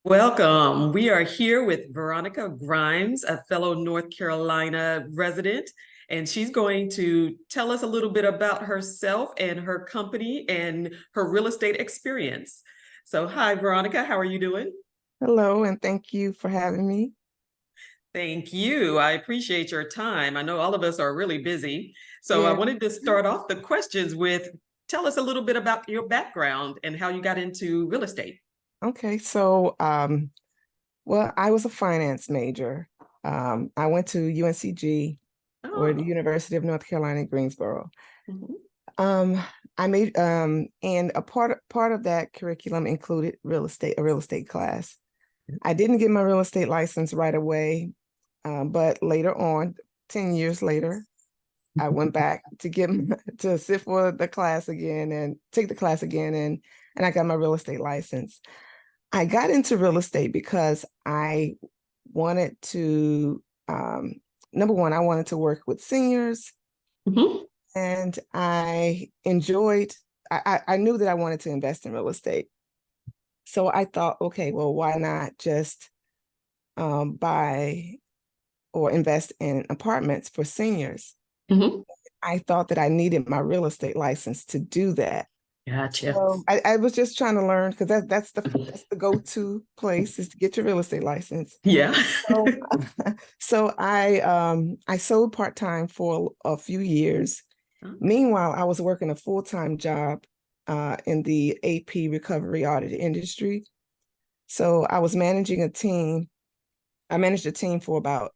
Welcome. We are here with Veronica Grimes, a fellow North Carolina resident, and she's going to tell us a little bit about herself and her company and her real estate experience. So, hi, Veronica. How are you doing? Hello, and thank you for having me. Thank you. I appreciate your time. I know all of us are really busy. So, I Yeah. wanted to start off the questions with tell us a little bit about your background and how you got into real estate. Okay, so well, I was a finance major. I went to UNCG, or the Oh. University of North Carolina in Greensboro. Mhm. Um, I made and a part of that curriculum included a real estate class. I didn't get my real estate license right away, but later on, 10 years later, I went back to to sit for the class again and take the class again, and I got my real estate license. I got into real estate because I wanted to, number one, I wanted to work with seniors, Mhm. and I knew that I wanted to invest in real estate. So I thought, okay, well, why not just buy or invest in apartments for seniors? Mhm. I thought that I needed my real estate license to do that. Gotcha. So I was just trying to learn, because that's the go-to place, is to get your real estate license. Yeah. So, so I sold part-time for a few years. Meanwhile, I was working a full-time job in the AP recovery audit industry. So I was managing a team. I managed a team for about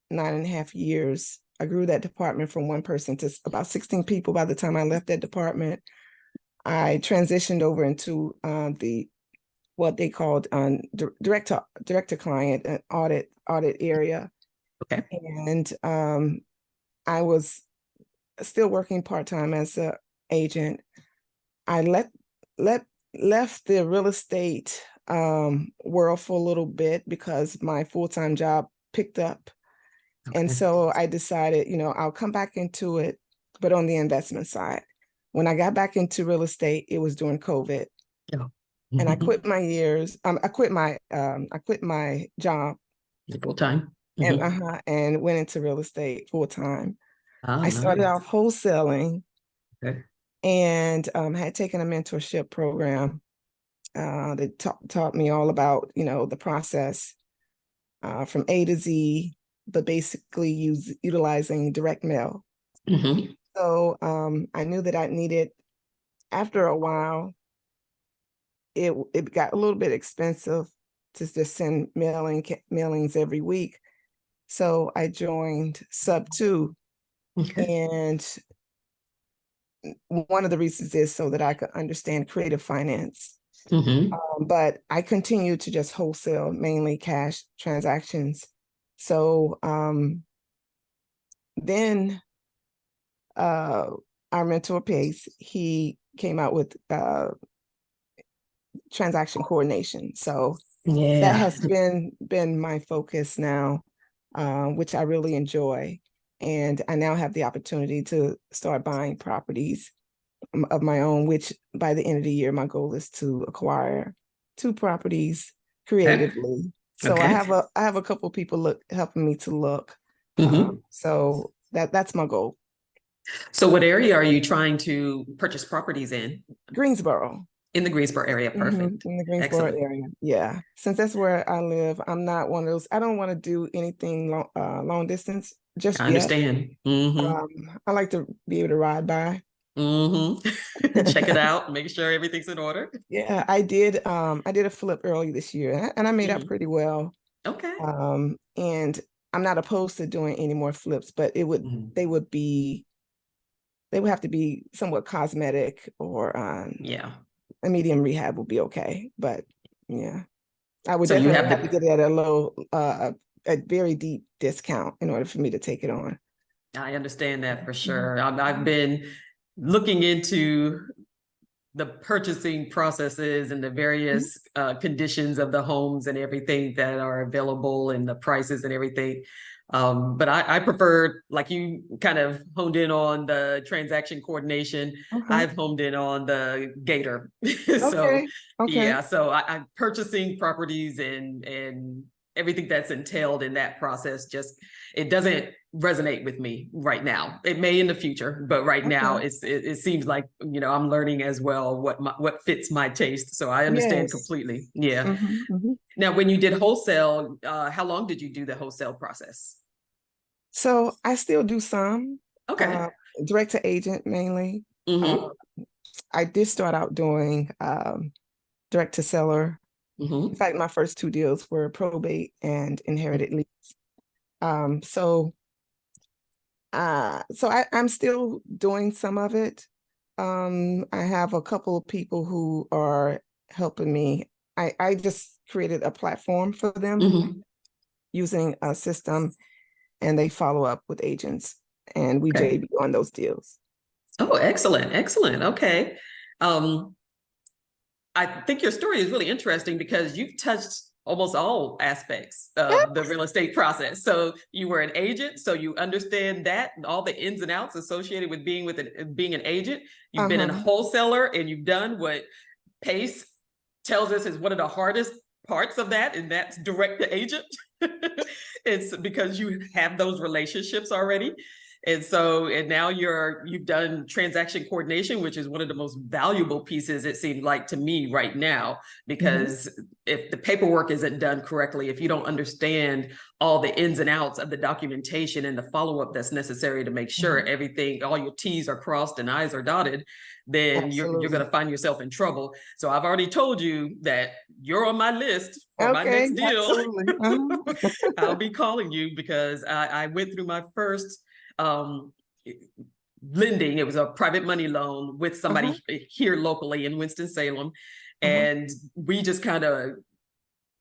9.5 years. I grew that department from one person to about 16 people by the time I left that department. I transitioned over into the what they called direct to client and audit area, Okay. and I was still working part-time as a agent. I left the real estate world for a little bit because my full-time job picked up, and Okay. so I decided, I'll come back into it, but on the investment side. When I got back into real estate, it was during COVID. Yeah. And I Mhm. quit my years. I quit my job Full time. and Mhm. and went into real estate full time. Oh, I started nice. off wholesaling, Okay. and had taken a mentorship program that taught me all about, the process from A to Z, but basically utilizing direct mail. Mhm. So I knew that I needed, after a while, it got a little bit expensive to just send mailings every week. So I joined SubTo, Okay. and one of the reasons is so that I could understand creative finance. Mhm. But I continued to just wholesale, mainly cash transactions. So then our mentor Pace, he came out with transaction coordination. So that Yeah. has been my focus now, which I really enjoy. And I now have the opportunity to start buying properties of my own, which by the end of the year, my goal is to acquire 2 properties Okay. creatively. So Okay. I have a couple people helping me to look. Mhm. So that's my goal. So, what area are you trying to purchase properties in? Greensboro. In the Greensboro area. Perfect. In the Greensboro Excellent. area. Yeah. Since that's where I live, I'm not one of those, I don't want to do anything long distance just I yet. understand. Mm-hmm. I like to be able to ride by. Mm-hmm. Check it out. Make sure everything's in order. Yeah, I did a flip early this year, and I made out Mhm. pretty well. Okay. And I'm not opposed to doing any more flips, but Mhm. they would be they would have to be somewhat cosmetic, or Yeah. a medium rehab would be okay. But yeah, I would So you definitely have have to the get it at a very deep discount in order for me to take it on. I understand that for Mhm. sure. I've been looking into the purchasing processes and the Mhm. various conditions of the homes and everything that are available and the prices and everything. But I prefer, like you kind of honed in on the transaction coordination. Uh-huh. I've honed in on the Gator. So Okay. Okay. yeah, so I'm purchasing properties and everything that's entailed in that process. Just it doesn't resonate with me right now. It may in the future, but right now Okay. it seems like I'm learning as well what fits my taste. So I understand Yes. completely. Yeah. Hmm. Hmm. Now, when you did wholesale, how long did you do the wholesale process? So I still do some Okay. uh, direct to agent mainly. Uh, Mm-hmm. I did start out doing direct to seller. In Mm-hmm. fact, my first two deals were probate and inherited lease. Um, so I'm still doing some of it. I have a couple of people who are helping me. I just created a platform for them Mm-hmm. using a system, and they follow up with agents, and we Okay. JV on those deals. Oh, excellent. Excellent. Okay. Um, I think your story is really interesting because you've touched almost all aspects of the real estate process. So you were an agent, so you understand that and all the ins and outs associated with being an agent. You've been a Uh-huh. wholesaler and you've done what Pace tells us is one of the hardest parts of that, and that's direct to agent. It's because you have those relationships already. And now you've done transaction coordination, which is one of the most valuable pieces, it seemed like to me right now, Mhm. because if the paperwork isn't done correctly, if you don't understand all the ins and outs of the documentation and the follow-up that's necessary to make sure Mhm. everything, all your T's are crossed and I's are dotted, then you're going Absolutely. to find yourself in trouble. So I've already told you that you're on my list for my Okay, next deal. absolutely. Uh-huh. I'll be calling you because I went through my first um, lending. It was a private money loan with Uh-huh. somebody here locally in Winston-Salem. Uh-huh. And we just kind of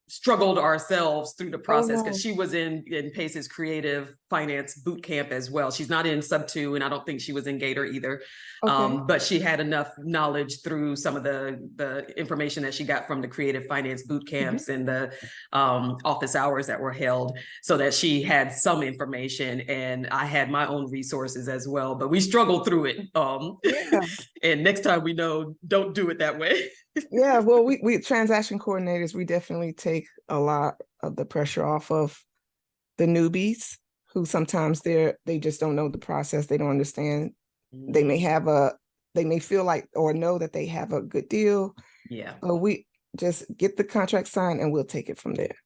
struggled ourselves through the Oh process because no. she was in Pace's creative finance boot camp as well. She's not in SubTo, and I don't think she was in Gator either. Okay. But she had enough knowledge through some of the information that she got from the creative finance boot Mhm. camps and the office hours that were held, so that she had some information, and I had my own resources as well. But we struggled through it. Yeah. And next time we know, don't do it that way. Yeah. Well, we transaction coordinators, we definitely take a lot of the pressure off of the newbies who sometimes they just don't know the process. They don't understand. They may Mhm. have they may feel like or know that they have a good deal, Yeah. but we just get the contract signed and we'll take it from there.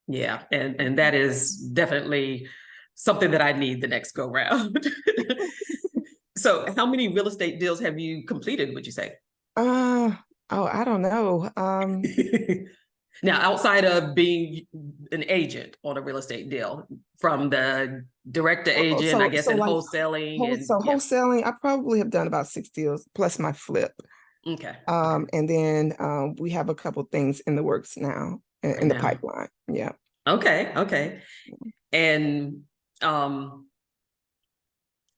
Yeah, and that is definitely something that I need the next go round. So, how many real estate deals have you completed, would you say? Uh, oh, I don't know. Now, outside of being an agent on a real estate deal, from the direct to agent, I guess, So and like wholesaling, and yeah, wholesaling, I probably have done about 6 deals plus my flip. okay, okay, And then we have a couple things in the works now right in the now, pipeline. Yeah. okay, okay, and um,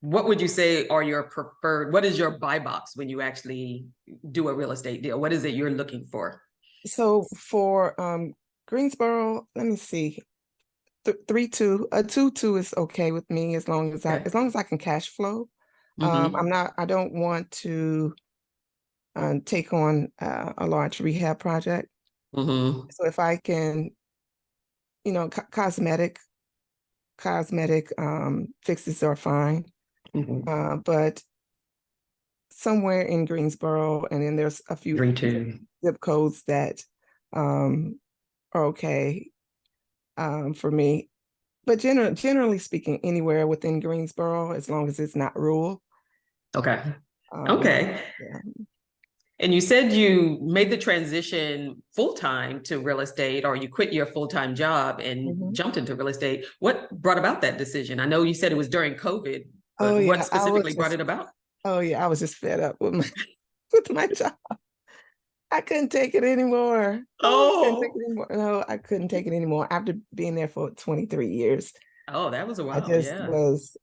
what would you say are your preferred, what is your buy box when you actually do a real estate deal? What is it you're looking for? So for Greensboro, let me see. 3-2, a 2-2 is okay with me Okay. as long as I can cash flow. Mm-hmm. I don't want to take on a large rehab project. Mm-hmm. So if I can, cosmetic fixes are fine. Mm-hmm. But somewhere in Greensboro, and then there's a few 3-2. zip codes that um, are okay for me. But generally speaking, anywhere within Greensboro, as long as it's not rural. Okay. Um, Okay. yeah. And you said you made the transition full-time to real estate, or you quit your full-time job and Mhm. jumped into real estate. What brought about that decision? I know you said it was during COVID, Oh but what yeah, specifically brought it about? I was just fed up with my with my job. I couldn't take it anymore. Oh, I couldn't take Oh, it anymore. No, I couldn't take it anymore. After being there for 23 years, oh, that was a I while. just Yeah. was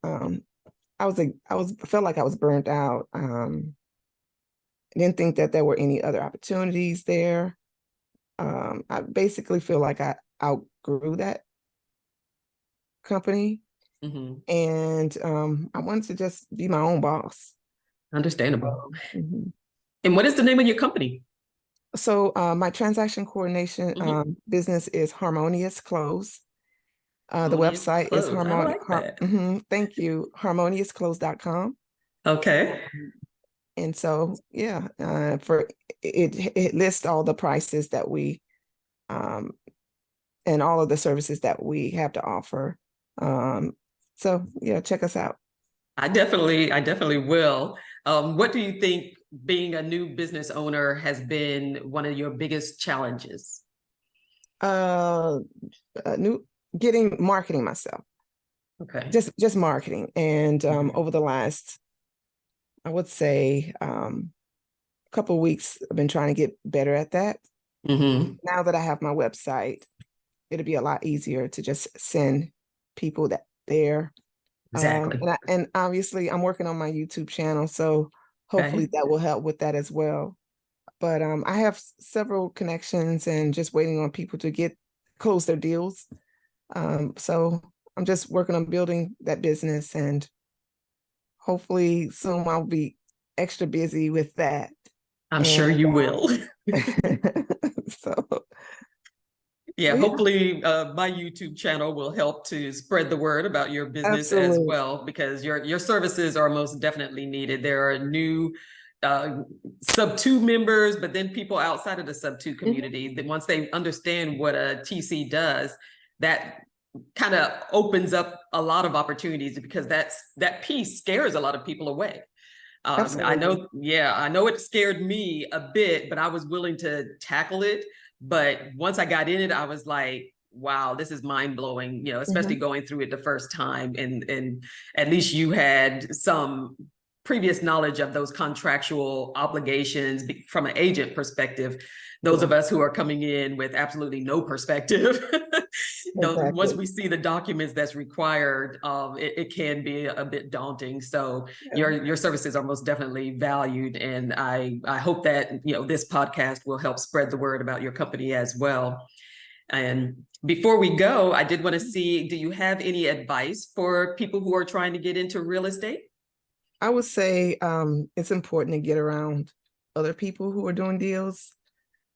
felt like I was burnt out. I didn't think that there were any other opportunities there. I basically feel like I outgrew that company. And I wanted to just be my own boss. Understandable. Mhm. And what is the name of your company? So my transaction coordination business is Harmonious Close. The Harmonious website is Close. I like that. thank you, harmoniousclose.com. Okay. And so, yeah, for it lists all the prices that we and all of the services that we have to offer. So yeah, check us out. I definitely will. What do you think being a new business owner has been one of your biggest challenges? Uh, new getting marketing myself, Okay. just marketing, and over the last, I would say, couple of weeks, I've been trying to get better at that. Now that I have my website, it'll be a lot easier to just send people that there. Exactly. And obviously I'm working on my YouTube channel, so hopefully that will help with that as well. But I have several connections and just waiting on people to close their deals. So I'm just working on building that business, and hopefully soon I'll be extra busy with that. I'm sure you will. So Yeah, yeah, hopefully my YouTube channel will help to spread the word about your business as absolutely. well, because your services are most definitely needed. There are new SubTo members, but then people outside of the SubTo community, that once they understand what a TC does, that kind of opens up a lot of opportunities, because that piece scares a lot of people away. I know it scared me a bit, but I was willing to tackle it. But once I got in it, I was like, wow, this is mind blowing, especially going through it the first time. And at least you had some previous knowledge of those contractual obligations from an agent perspective. Those of us who are coming in with absolutely no perspective, once we see the documents that's required, it can be a bit daunting. So your services are most definitely valued, and I hope that this podcast will help spread the word about your company as well. And before we go, I did want to see, do you have any advice for people who are trying to get into real estate? I would say it's important to get around other people who are doing deals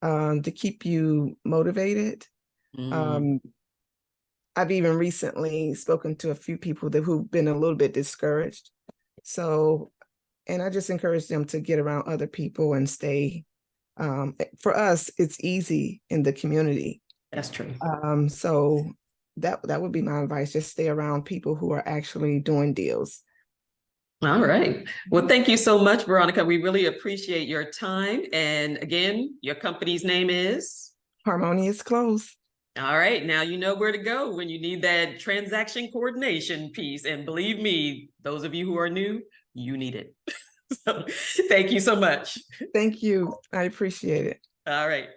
to keep you motivated. I've even recently spoken to a few people who've been a little bit discouraged. So, and I just encourage them to get around other people and stay. For us, it's easy in the community. That's true. So that would be my advice. Just stay around people who are actually doing deals. All right. Well, thank you so much, Veronica. We really appreciate your time. And again, your company's name is? Harmonious Close. All right. Now you know where to go when you need that transaction coordination piece. And believe me, those of you who are new, you need it. So thank you so much. Thank you. I appreciate it. All right.